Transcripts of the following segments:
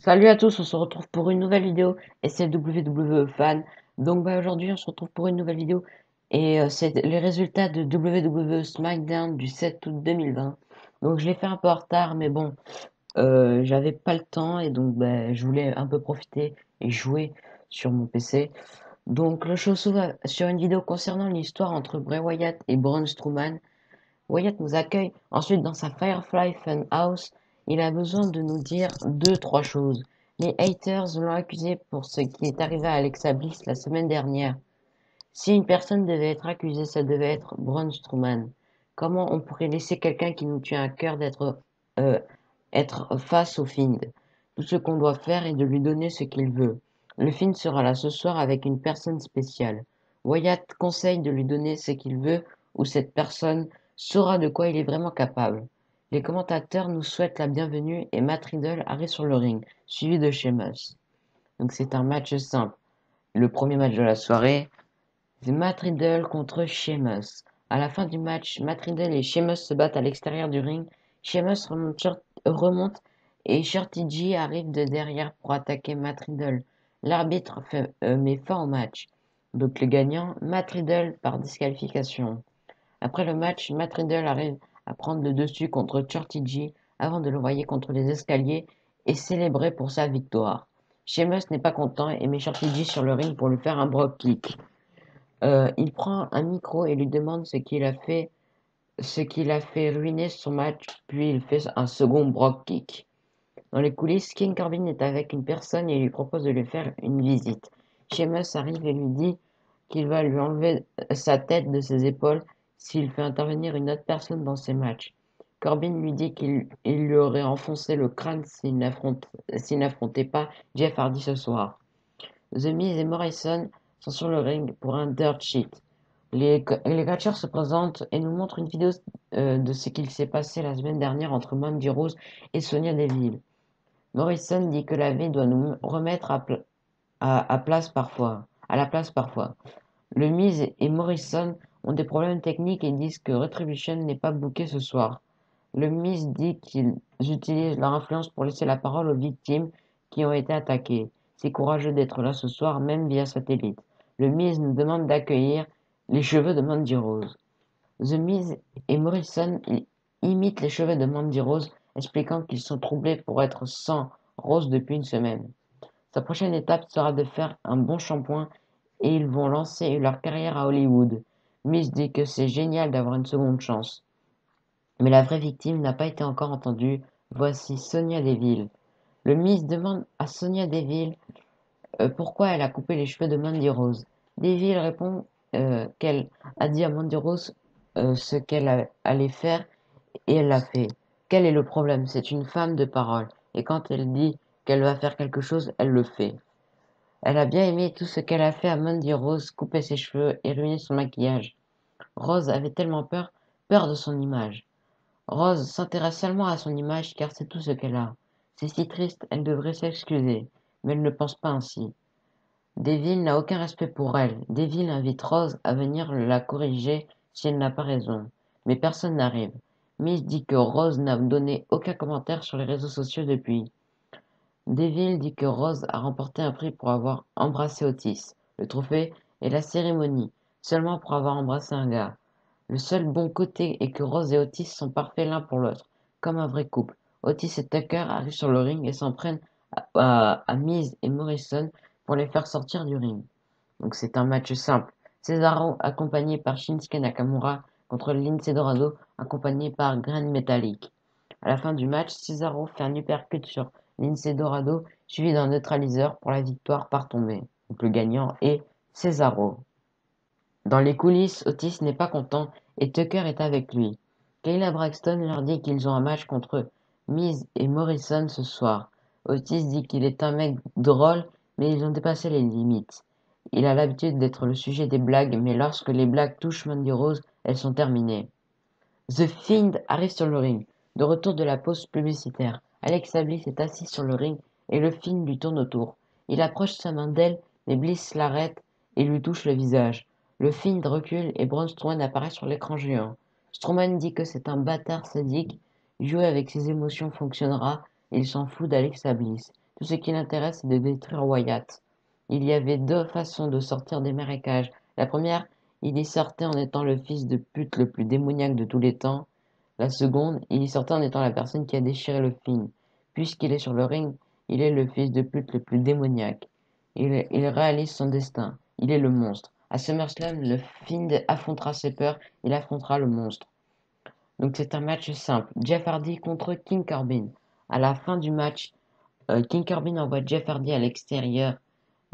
Salut à tous, on se retrouve pour une nouvelle vidéo et c'est WWE Fan. Donc aujourd'hui on se retrouve pour une nouvelle vidéo et c'est les résultats de WWE SmackDown du 7 août 2020. Donc je l'ai fait un peu en retard mais bon, j'avais pas le temps et donc je voulais un peu profiter et jouer sur mon PC. Donc le show s'ouvre sur une vidéo concernant l'histoire entre Bray Wyatt et Braun Strowman. Wyatt nous accueille ensuite dans sa Firefly Funhouse. Il a besoin de nous dire deux, trois choses. Les haters l'ont accusé pour ce qui est arrivé à Alexa Bliss la semaine dernière. Si une personne devait être accusée, ça devait être Braun Strowman. Comment on pourrait laisser quelqu'un qui nous tient à cœur euh, être face au Fiend? Tout ce qu'on doit faire est de lui donner ce qu'il veut. Le Fiend sera là ce soir avec une personne spéciale. Wyatt conseille de lui donner ce qu'il veut ou cette personne saura de quoi il est vraiment capable. Les commentateurs nous souhaitent la bienvenue et Matt Riddle arrive sur le ring, suivi de Sheamus. Donc c'est un match simple. Le premier match de la soirée, c'est Matt Riddle contre Sheamus. À la fin du match, Matt Riddle et Sheamus se battent à l'extérieur du ring. Sheamus remonte et Shorty G arrive de derrière pour attaquer Matt Riddle. L'arbitre met fin au match. Donc le gagnant, Matt Riddle par disqualification. Après le match, Matt Riddle arrive à prendre le dessus contre Shorty G avant de l'envoyer contre les escaliers et célébrer pour sa victoire. Sheamus n'est pas content et met Shorty G sur le ring pour lui faire un Brogue Kick. Il prend un micro et lui demande ce qu'il a fait ruiner son match, puis il fait un second Brogue Kick. Dans les coulisses, King Corbin est avec une personne et lui propose de lui faire une visite. Sheamus arrive et lui dit qu'il va lui enlever sa tête de ses épaules s'il fait intervenir une autre personne dans ses matchs. Corbin lui dit qu'il lui aurait enfoncé le crâne s'il n'affrontait pas Jeff Hardy ce soir. The Miz et Morrison sont sur le ring pour un dirt sheet. Les catcheurs se présentent et nous montrent une vidéo de ce qu'il s'est passé la semaine dernière entre Mandy Rose et Sonya Deville. Morrison dit que la vie doit nous remettre à la place parfois. Le Miz et Morrison ont des problèmes techniques et disent que Retribution n'est pas booké ce soir. Le Miz dit qu'ils utilisent leur influence pour laisser la parole aux victimes qui ont été attaquées. C'est courageux d'être là ce soir, même via satellite. Le Miz nous demande d'accueillir les cheveux de Mandy Rose. The Miz et Morrison imitent les cheveux de Mandy Rose, expliquant qu'ils sont troublés pour être sans Rose depuis une semaine. Sa prochaine étape sera de faire un bon shampoing et ils vont lancer leur carrière à Hollywood. Miz dit que c'est génial d'avoir une seconde chance. Mais la vraie victime n'a pas été encore entendue. Voici Sonya Deville. Le Miz demande à Sonya Deville pourquoi elle a coupé les cheveux de Mandy Rose. Deville répond qu'elle a dit à Mandy Rose ce qu'elle allait faire et elle l'a fait. Quel est le problème? C'est une femme de parole. Et quand elle dit qu'elle va faire quelque chose, elle le fait. Elle a bien aimé tout ce qu'elle a fait à Mandy Rose, couper ses cheveux et ruiner son maquillage. Rose avait tellement peur de son image. Rose s'intéresse seulement à son image car c'est tout ce qu'elle a. C'est si triste, elle devrait s'excuser, mais elle ne pense pas ainsi. Deville n'a aucun respect pour elle. Deville invite Rose à venir la corriger si elle n'a pas raison. Mais personne n'arrive. Miss dit que Rose n'a donné aucun commentaire sur les réseaux sociaux depuis. Deville dit que Rose a remporté un prix pour avoir embrassé Otis. Le trophée est la cérémonie, seulement pour avoir embrassé un gars. Le seul bon côté est que Rose et Otis sont parfaits l'un pour l'autre, comme un vrai couple. Otis et Tucker arrivent sur le ring et s'en prennent à Miz et Morrison pour les faire sortir du ring. Donc c'est un match simple. Cesaro accompagné par Shinsuke Nakamura contre Lince Dorado accompagné par Grand Metalik. À la fin du match, Cesaro fait un uppercut sur Lince Dorado suivi d'un neutraliseur pour la victoire par tombée. Donc le gagnant est Cesaro. Dans les coulisses, Otis n'est pas content et Tucker est avec lui. Kayla Braxton leur dit qu'ils ont un match contre Miz et Morrison ce soir. Otis dit qu'il est un mec drôle, mais ils ont dépassé les limites. Il a l'habitude d'être le sujet des blagues, mais lorsque les blagues touchent Mandy Rose, elles sont terminées. The Fiend arrive sur le ring, de retour de la pause publicitaire. Alexa Bliss est assise sur le ring et le Fiend lui tourne autour. Il approche sa main d'elle, mais Bliss l'arrête et lui touche le visage. Le Fiend recule et Braun Strowman apparaît sur l'écran géant. Strowman dit que c'est un bâtard sadique. Jouer avec ses émotions fonctionnera et il s'en fout d'Alexa Bliss. Tout ce qui l'intéresse, c'est de détruire Wyatt. Il y avait deux façons de sortir des marécages. La première, il y sortait en étant le fils de pute le plus démoniaque de tous les temps. La seconde, il y sortait en étant la personne qui a déchiré le film. Puisqu'il est sur le ring, il est le fils de pute le plus démoniaque. Il réalise son destin. Il est le monstre. À SummerSlam, le Fiend affrontera ses peurs, il affrontera le monstre. Donc c'est un match simple. Jeff Hardy contre King Corbin. À la fin du match, King Corbin envoie Jeff Hardy à l'extérieur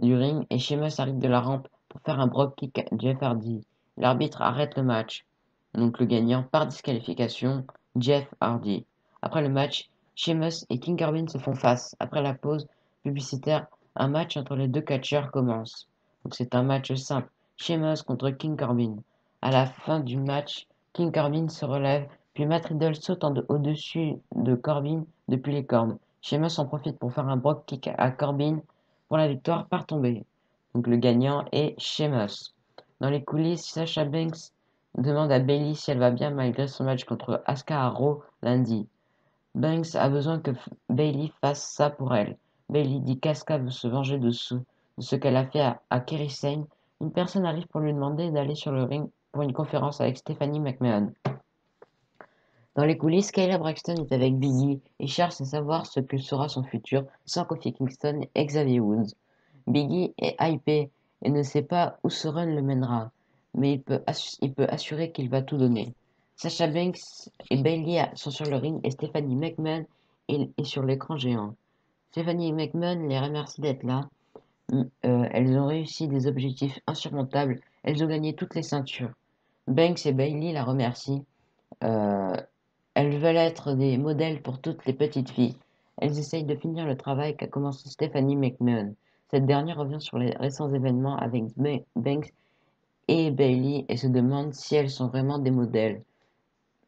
du ring et Sheamus arrive de la rampe pour faire un drop kick à Jeff Hardy. L'arbitre arrête le match. Donc le gagnant par disqualification, Jeff Hardy. Après le match, Sheamus et King Corbin se font face. Après la pause publicitaire, un match entre les deux catcheurs commence. Donc c'est un match simple. Sheamus contre King Corbin. À la fin du match, King Corbin se relève, puis Matt Riddle saute au-dessus de Corbin depuis les cordes. Sheamus en profite pour faire un drop kick à Corbin pour la victoire par tombée. Donc le gagnant est Sheamus. Dans les coulisses, Sasha Banks demande à Bayley si elle va bien malgré son match contre Asuka à Raw lundi. Banks a besoin que Bayley fasse ça pour elle. Bayley dit qu'Asuka veut se venger de ce qu'elle a fait à Kairi Sane. Une personne arrive pour lui demander d'aller sur le ring pour une conférence avec Stephanie McMahon. Dans les coulisses, Kayla Braxton est avec Biggie et cherche à savoir ce que sera son futur sans Kofi Kingston et Xavier Woods. Biggie est hypé et ne sait pas où ce run le mènera, mais il peut assurer qu'il va tout donner. Sasha Banks et Bayley sont sur le ring et Stephanie McMahon est sur l'écran géant. Stephanie McMahon les remercie d'être là. Elles ont réussi des objectifs insurmontables. Elles ont gagné toutes les ceintures. Banks et Bayley la remercient. Euh, Elles veulent être des modèles pour toutes les petites filles. Elles essayent de finir le travail qu'a commencé Stephanie McMahon. Cette dernière revient sur les récents événements avec Banks et Bayley et se demande si elles sont vraiment des modèles.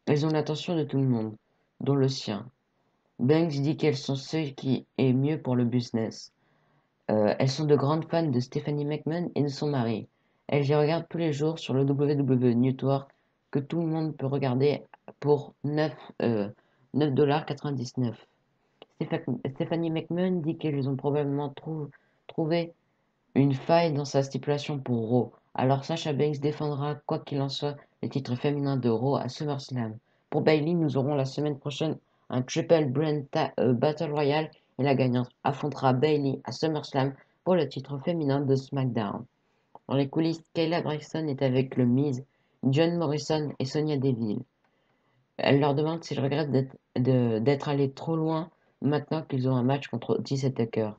Elles ont l'attention de tout le monde, dont le sien. Banks dit qu'elles sont ceux qui est mieux pour le business. Elles sont de grandes fans de Stephanie McMahon et de son mari. Elles y regardent tous les jours sur le WWE Network que tout le monde peut regarder pour 9,99$. Stephanie McMahon dit qu'ils ont probablement trouvé une faille dans sa stipulation pour Raw. Alors Sasha Banks défendra, quoi qu'il en soit, les titres féminins de Raw à SummerSlam. Pour Bayley, nous aurons la semaine prochaine un Triple Brand Battle Royale et la gagnante affrontera Bayley à SummerSlam pour le titre féminin de SmackDown. Dans les coulisses, Kayla Braxton est avec le Miz, John Morrison et Sonya Deville. Elle leur demande s'ils regrettent d'être allés trop loin maintenant qu'ils ont un match contre Otis et Tucker.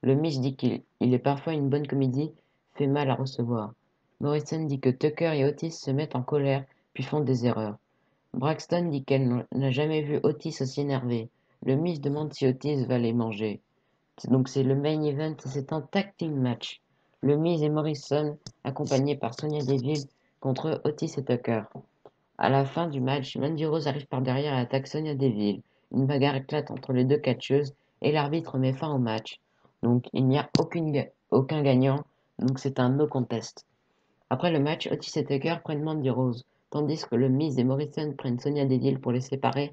Le Miz dit qu'il est parfois une bonne comédie, fait mal à recevoir. Morrison dit que Tucker et Otis se mettent en colère puis font des erreurs. Braxton dit qu'elle n'a jamais vu Otis aussi énervé. Le Miz demande si Otis va les manger. Donc c'est le main event, c'est un tag team match. Le Miz et Morrison, accompagnés par Sonya Deville, contre Otis et Tucker. À la fin du match, Mandy Rose arrive par derrière et attaque Sonya Deville. Une bagarre éclate entre les deux catcheuses et l'arbitre met fin au match. Donc il n'y a aucun gagnant, donc c'est un no contest. Après le match, Otis et Tucker prennent Mandy Rose, tandis que le Miz et Morrison prennent Sonya Deville pour les séparer,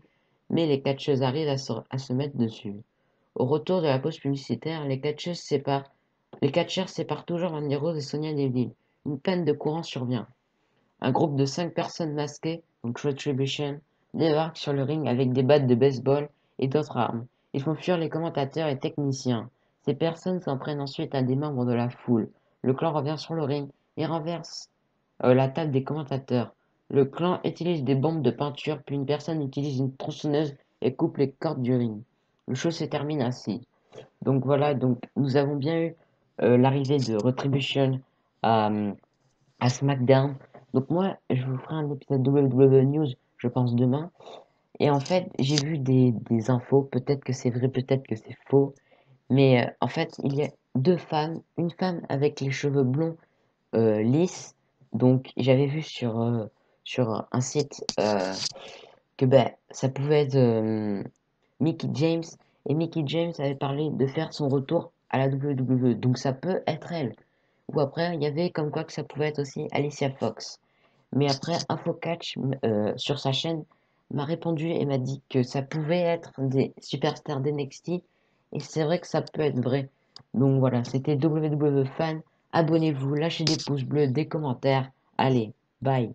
mais les catcheuses arrivent à se mettre dessus. Au retour de la pause publicitaire, les catcheurs séparent toujours Mandy Rose et Sonya Deville. Une panne de courant survient. Un groupe de 5 personnes masquées, donc Retribution, débarque sur le ring avec des battes de baseball et d'autres armes. Ils font fuir les commentateurs et techniciens. Ces personnes s'en prennent ensuite à des membres de la foule. Le clan revient sur le ring et renverse la table des commentateurs. Le clan utilise des bombes de peinture, puis une personne utilise une tronçonneuse et coupe les cordes du ring. Le show se termine ainsi. Donc voilà, donc nous avons bien eu l'arrivée de Retribution à, à SmackDown. Donc moi, je vous ferai un épisode WWE News, je pense demain. Et en fait, j'ai vu des infos, peut-être que c'est vrai, peut-être que c'est faux. Mais en fait, il y a deux femmes, une femme avec les cheveux blonds lisses. Donc j'avais vu sur un site que ben, ça pouvait être Mickie James. Et Mickie James avait parlé de faire son retour à la WWE. Donc ça peut être elle. Ou après, il y avait comme quoi que ça pouvait être aussi Alicia Fox. Mais après, InfoCatch sur sa chaîne m'a répondu et m'a dit que ça pouvait être des superstars d'NXT et c'est vrai que ça peut être vrai. Donc voilà, c'était WW Fan. Abonnez-vous, lâchez des pouces bleus, des commentaires. Allez, bye.